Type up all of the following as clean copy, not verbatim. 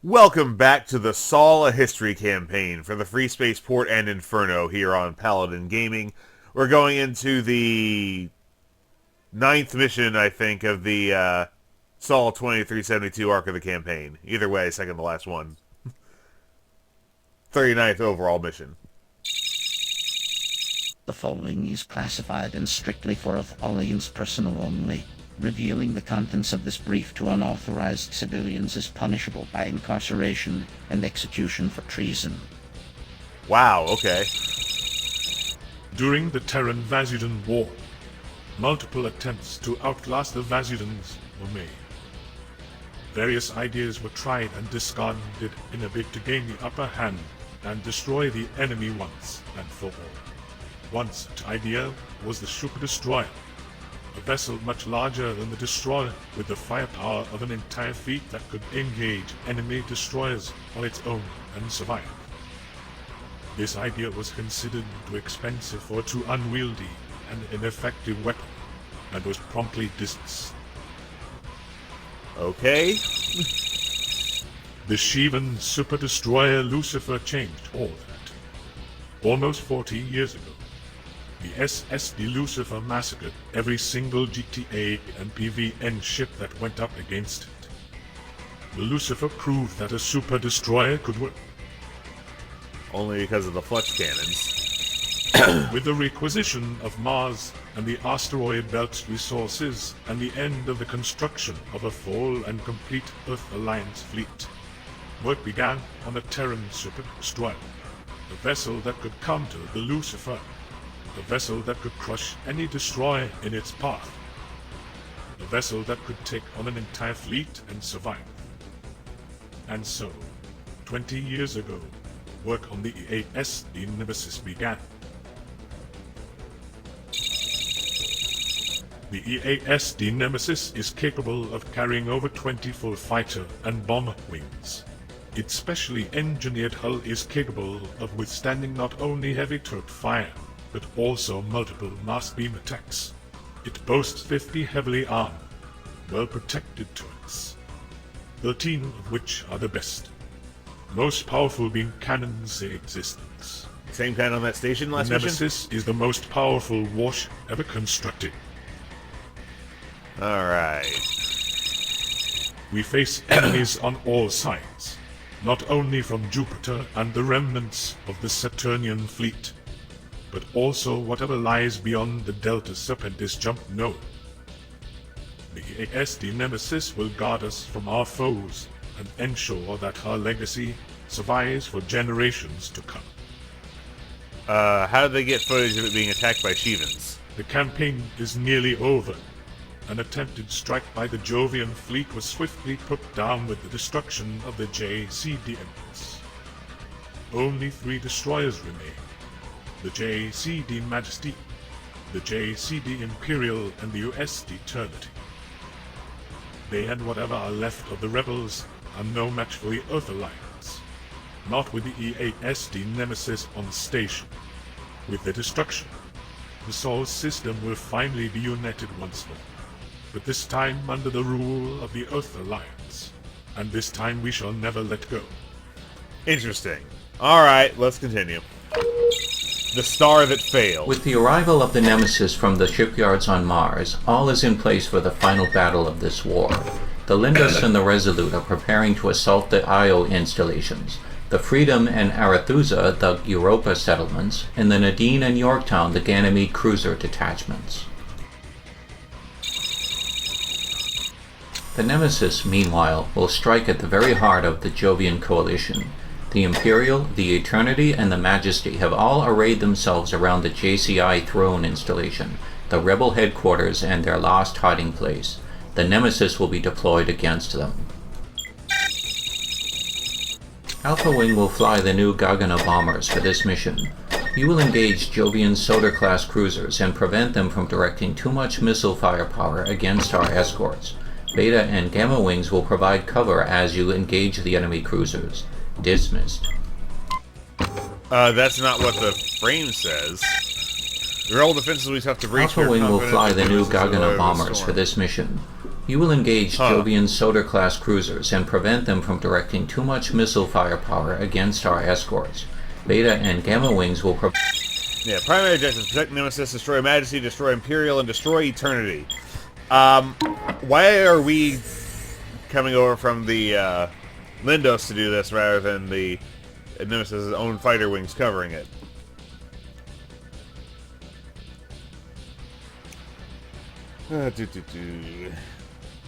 Welcome back to the Saul a History campaign for the Freespace Port and Inferno here on Paladin Gaming. We're going into the 9th mission, I think, of the Saul 2372 arc of the campaign. Either way, second to last one. 39th overall mission. The following is classified and strictly for audience personnel only. Revealing the contents of this brief to unauthorized civilians is punishable by incarceration and execution for treason. Wow, okay. During the Terran-Vasudan War, multiple attempts to outlast the Vasudans were made. Various ideas were tried and discarded in a bid to gain the upper hand and destroy the enemy once and for all. One such idea was the Super Destroyer, a vessel much larger than the destroyer with the firepower of an entire fleet that could engage enemy destroyers on its own and survive. This idea was considered too expensive or too unwieldy and ineffective weapon, and was promptly dismissed. Okay. The Shivan Super Destroyer Lucifer changed all that. Almost 40 years ago, the EASD Lucifer massacred every single GTA and PVN ship that went up against it. The Lucifer proved that a super destroyer could work. Only because of the flux cannons. With the requisition of Mars and the asteroid belt's resources and the end of the construction of a full and complete Earth Alliance fleet, work began on a Terran Super Destroyer, a vessel that could counter the Lucifer, a vessel that could crush any destroyer in its path, a vessel that could take on an entire fleet and survive. And so, 20 years ago, work on the EASD Nemesis began. The EASD Nemesis is capable of carrying over 20 full fighter and bomber wings. Its specially engineered hull is capable of withstanding not only heavy turret fire, but also multiple mass beam attacks. It boasts 50 heavily armed, well-protected turrets, 13 of which are the best, most powerful beam cannons in existence. Same kind on that station last mission? Nemesis is the most powerful warship ever constructed. Alright. We face enemies on all sides, not only from Jupiter and the remnants of the Saturnian fleet, but also whatever lies beyond the Delta Serpentis jump node. The EASD Nemesis will guard us from our foes and ensure that our legacy survives for generations to come. How did they get footage of it being attacked by Shivans? The campaign is nearly over. An attempted strike by the Jovian fleet was swiftly put down with the destruction of the JCD engines. Only 3 destroyers remain: the JCD Majesty, the JCD Imperial, and the USD Eternity. They and whatever are left of the rebels are no match for the Earth Alliance, not with the EASD Nemesis on station. With their destruction, the Sol system will finally be united once more, but this time under the rule of the Earth Alliance, and this time we shall never let go. Interesting. Alright, let's continue. The star that failed. With the arrival of the Nemesis from the shipyards on Mars, all is in place for the final battle of this war. The Lindus and the Resolute are preparing to assault the Io installations, the Freedom and Arethusa the Europa settlements, and the Nadine and Yorktown the Ganymede cruiser detachments. The Nemesis, meanwhile, will strike at the very heart of the Jovian coalition. The Imperial, the Eternity, and the Majesty have all arrayed themselves around the JCI throne installation, the rebel headquarters and their last hiding place. The Nemesis will be deployed against them. Alpha Wing will fly the new Gargano bombers for this mission. You will engage Jovian Solar-class cruisers and prevent them from directing too much missile firepower against our escorts. Beta and Gamma Wings will provide cover as you engage the enemy cruisers. Dismissed. That's not what the frame says. Your old defenses we have to breach. Alpha Wing will fly the new Gargano bombers for this mission. You will engage Jovian Soda-class cruisers and prevent them from directing too much missile firepower against our escorts. Beta and Gamma Wings will Yeah, primary objectives: protect Nemesis, destroy Majesty, destroy Imperial, and destroy Eternity. Why are we coming over from the Lindos to do this rather than the Nemesis' own fighter wings covering it?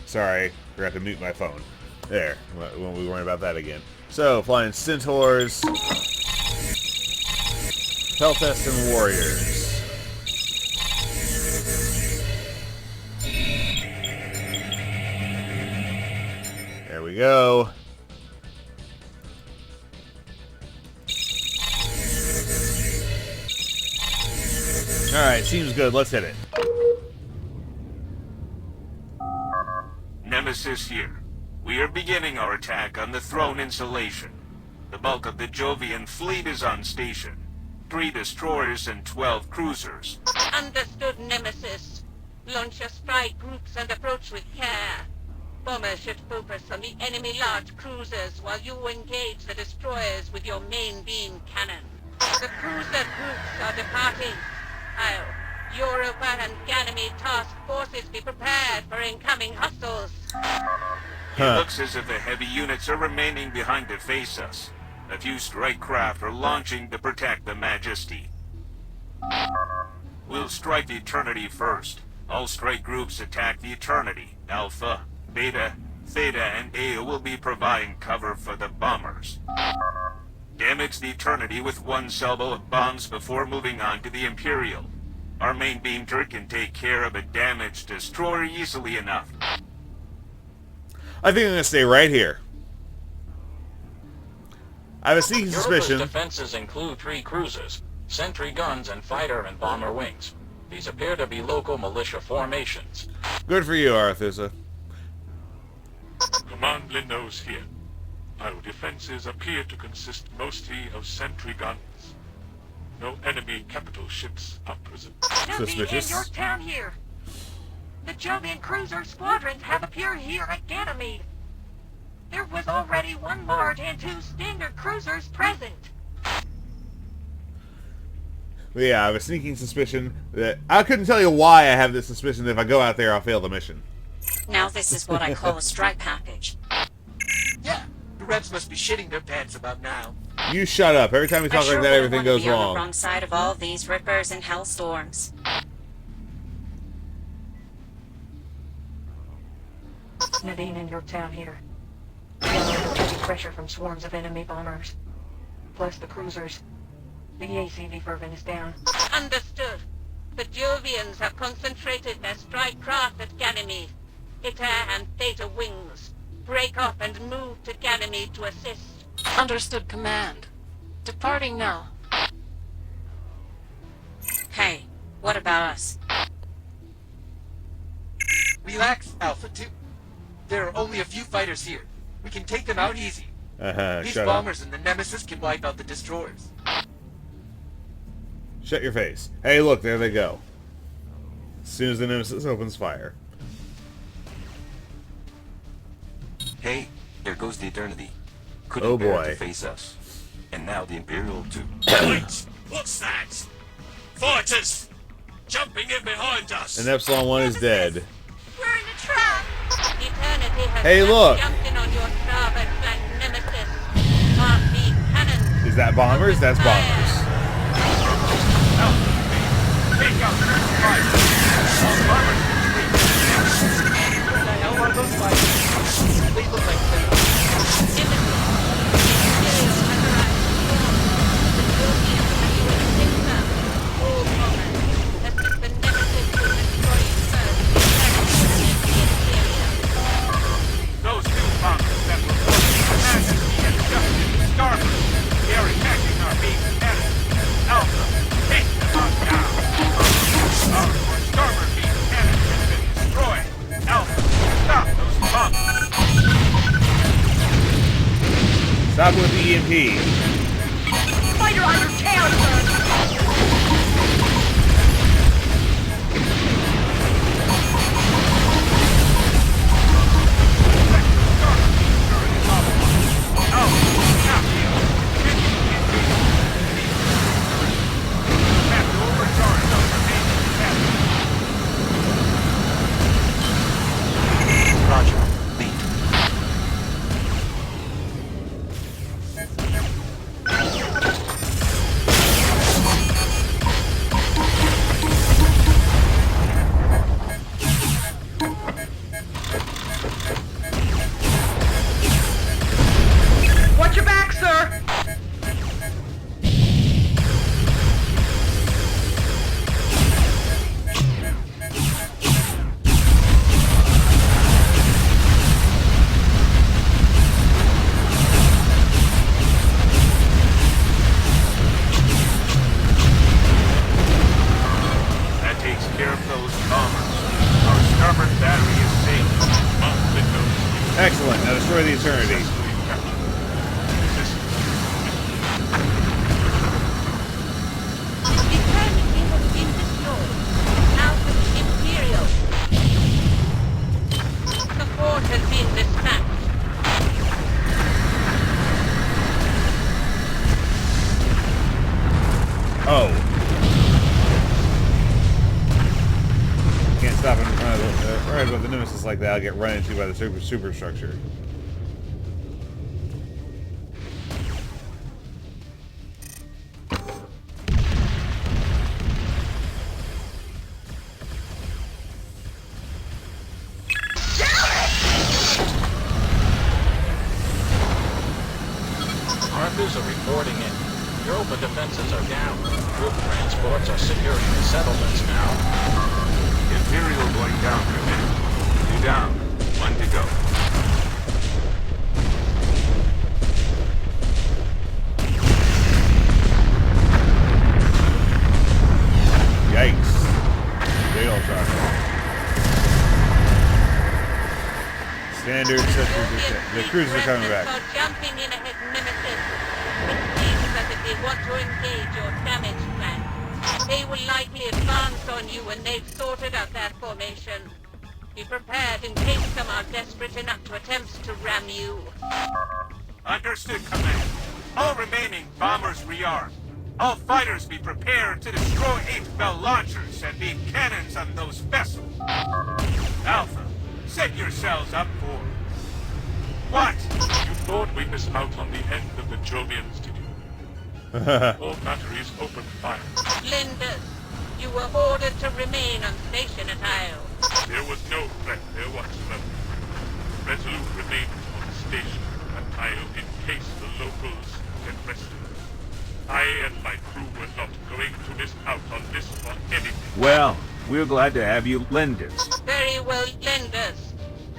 Sorry, forgot to mute my phone. There, won't be worrying about that again. So, flying Centaurs, Peltest, and Warriors. There we go. Alright, seems good. Let's hit it. Nemesis here. We are beginning our attack on the throne installation. The bulk of the Jovian fleet is on station. 3 destroyers and 12 cruisers. Understood, Nemesis. Launch your strike groups and approach with care. Bombers should focus on the enemy large cruisers while you engage the destroyers with your main beam cannon. The cruiser groups are departing. Europa and Ganymede task forces be prepared for incoming hostiles. It looks as if the heavy units are remaining behind to face us. A few strike craft are launching to protect the Majesty. We'll strike the Eternity first. All strike groups attack the Eternity. Alpha, Beta, Theta, and Ea will be providing cover for the bombers. Damage the Eternity with 1 salvo of bombs before moving on to the Imperial. Our main beam turret can take care of a damaged destroyer easily enough. I think I'm going to stay right here. I have a sneaking suspicion. Europa's defenses include 3 cruisers, sentry guns, and fighter and bomber wings. These appear to be local militia formations. Good for you, Arethusa. Command Lindos here. Our defenses appear to consist mostly of sentry guns. No enemy capital ships are present. Suspicious. In your town here. The Jovian cruiser squadrons have appeared here at Ganymede. There was already 1 large and 2 standard cruisers present. But yeah, I have a sneaking suspicion that... I couldn't tell you why I have this suspicion that if I go out there, I'll fail the mission. Now this is what I call a strike package. Yeah, the Rebs must be shitting their pants about now. You shut up. Every time you talk like that, everything goes be on the wrong. wrong side of all these rippers and hellstorms. Nadine in your town here. Feeling the heavy pressure from swarms of enemy bombers. Plus the cruisers. The EASD fervent is down. Understood. The Jovians have concentrated their strike craft at Ganymede. Ita and Theta wings. Break off and move to Ganymede to assist. Understood, Command. Departing now. Hey, what about us? Relax, Alpha 2. There are only a few fighters here. We can take them out easy. These Shut bombers and the Nemesis can wipe out the destroyers. Shut your face. Hey, look, there they go. As soon as the Nemesis opens fire. Hey, there goes the Eternity. Oh, Couldn't bear boy. to face us. And now the Imperial too. Wait! What's that? Fighters! Jumping in behind us! And Epsilon 1 is dead. We're in a trap! Eternity has Hey, just look! jumped in on your starboard flank, Nemesis. RP cannons. Is that bombers? That's bombers. Take out the fire! All bombers retreat! What the hell are those fighters? They look like things. Those 2 bombers that were forcing the Majesty and adjusted to starboard. They are attacking our beam cannon. Alpha, take them out now. Our starboard beam cannon has been destroyed. Alpha, stop those bombers. Stop with the EMP. Fighter on your tail, son! Escort has been dispatched. Oh. Can't stop in front of the... right about the Nemesis like that, I'll get run into by the superstructure. Markers are reporting in. Europa defenses are down. Group transports are securing the settlements now. Imperial going down, Command. 2 down. 1 to go. Yikes. Big old truck. Standard sectors. The cruisers are coming back. Jumping in ahead, Nemesis. It seems as if they want to engage your damage plan. They will likely advance on you when they've sorted out their formation. Be prepared in case some are desperate enough to attempt to ram you. Understood, Command. All remaining bombers rearm. All fighters be prepared to destroy 8-bell launchers and beam cannons on those vessels. Alpha, set yourselves up for... what? You thought we missed out on the end of the Jovians, did you? All batteries open fire. Linders, you were ordered to remain on station at Isle. There was no threat there whatsoever. Resolute remained on station at Isle in case the locals get rested. I and my crew were not going to miss out on this for anything. Well, we're glad to have you lend us. Very well, Lenders.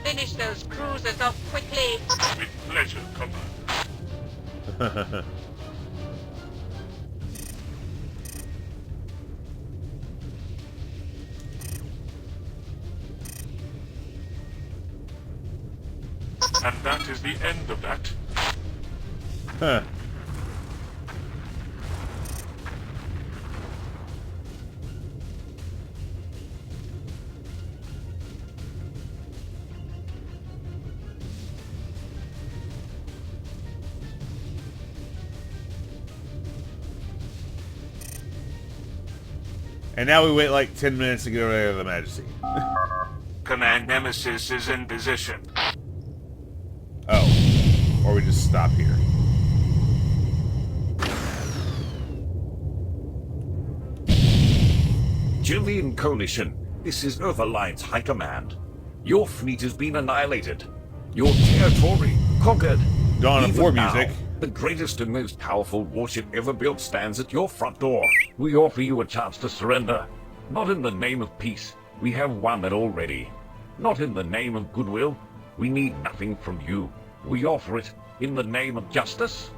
Finish those cruisers off quickly. With pleasure, Command. And that is the end of that. Huh. And now we wait like 10 minutes to get over to the Majesty. Command Nemesis is in position. Oh. Or we just stop here. Jovian Coalition, this is Earth Alliance High Command. Your fleet has been annihilated. Your territory conquered. Dawn of Even War now, music. the greatest and most powerful warship ever built stands at your front door. We offer you a chance to surrender. Not in the name of peace. We have won it already. Not in the name of goodwill. We need nothing from you. We offer it in the name of justice.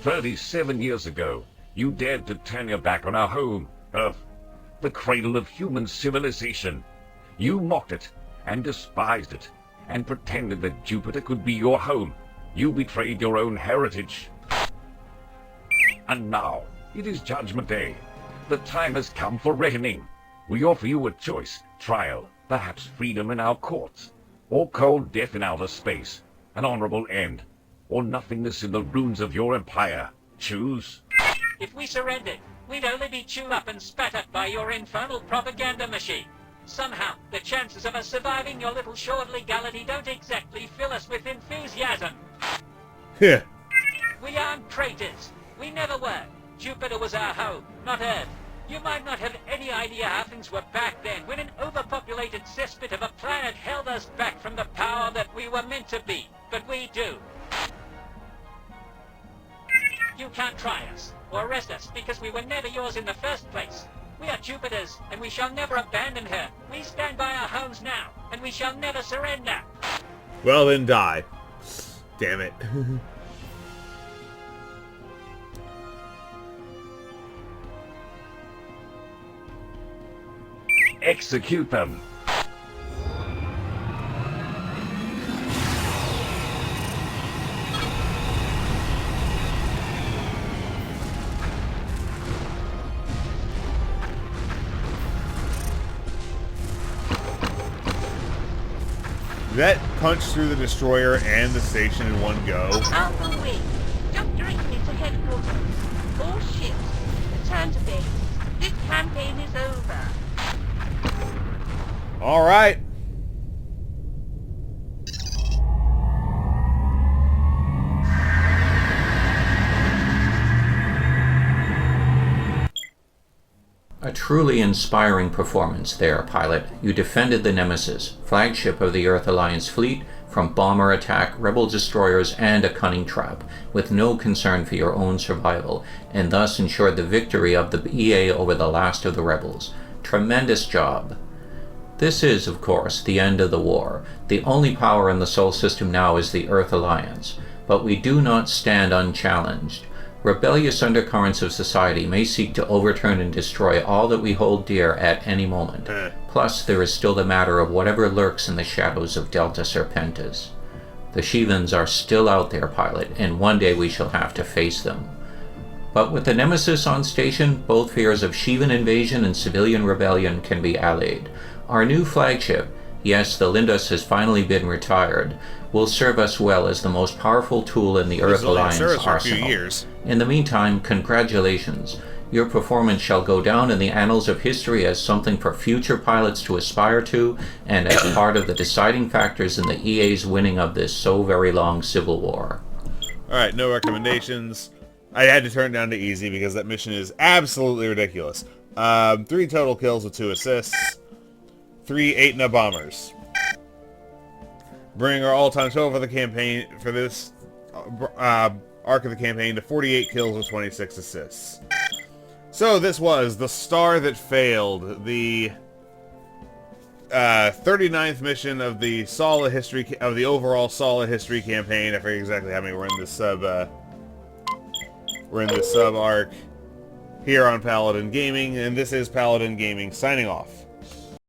37 years ago, you dared to turn your back on our home, Earth, the cradle of human civilization. You mocked it and despised it, and pretended that Jupiter could be your home. You betrayed your own heritage. And now, it is Judgment Day. The time has come for reckoning. We offer you a choice, trial, perhaps freedom in our courts, or cold death in outer space, an honorable end, or nothingness in the ruins of your empire. Choose. If we surrendered, we'd only be chewed up and spat at by your infernal propaganda machine. Somehow, the chances of us surviving your little show of legality don't exactly fill us with enthusiasm. Yeah. We aren't traitors. We never were. Jupiter was our home, not Earth. You might not have any idea how things were back then, when an overpopulated cesspit of a planet held us back from the power that we were meant to be. But we do. You can't try us, or arrest us, because we were never yours in the first place. We are Jupiter's, and we shall never abandon her. We stand by our homes now, and we shall never surrender. Well, then die. Damn it. Execute them. that punch through the destroyer and the station in one go? Out the way. Jump directly to headquarters. All ships, return to base. This campaign is over. Alright. A truly inspiring performance there, pilot. You defended the Nemesis, flagship of the Earth Alliance fleet, from bomber attack, rebel destroyers, and a cunning trap, with no concern for your own survival, and thus ensured the victory of the EA over the last of the rebels. Tremendous job. This is, of course, the end of the war. The only power in the Sol system now is the Earth Alliance, but we do not stand unchallenged. Rebellious undercurrents of society may seek to overturn and destroy all that we hold dear at any moment. Plus, there is still the matter of whatever lurks in the shadows of Delta Serpentis. The Shivans are still out there, pilot, and one day we shall have to face them. But with the Nemesis on station, both fears of Shivan invasion and civilian rebellion can be allayed. Our new flagship, yes, the Lindos has finally been retired, will serve us well as the most powerful tool in the Earth Alliance arsenal. In the meantime, congratulations. Your performance shall go down in the annals of history as something for future pilots to aspire to, and as part of the deciding factors in the EA's winning of this so very long civil war. Alright, no recommendations. I had to turn it down to easy because that mission is absolutely ridiculous. 3 total kills with 2 assists. 3 8-na bombers. Bring our all-time total for the campaign, for this arc of the campaign, to 48 kills with 26 assists. So this was The Star That Failed, the 39th mission of the Solid History, of the overall Solid History campaign. I forget exactly how many we're in this sub arc here on Paladin Gaming, and this is Paladin Gaming signing off.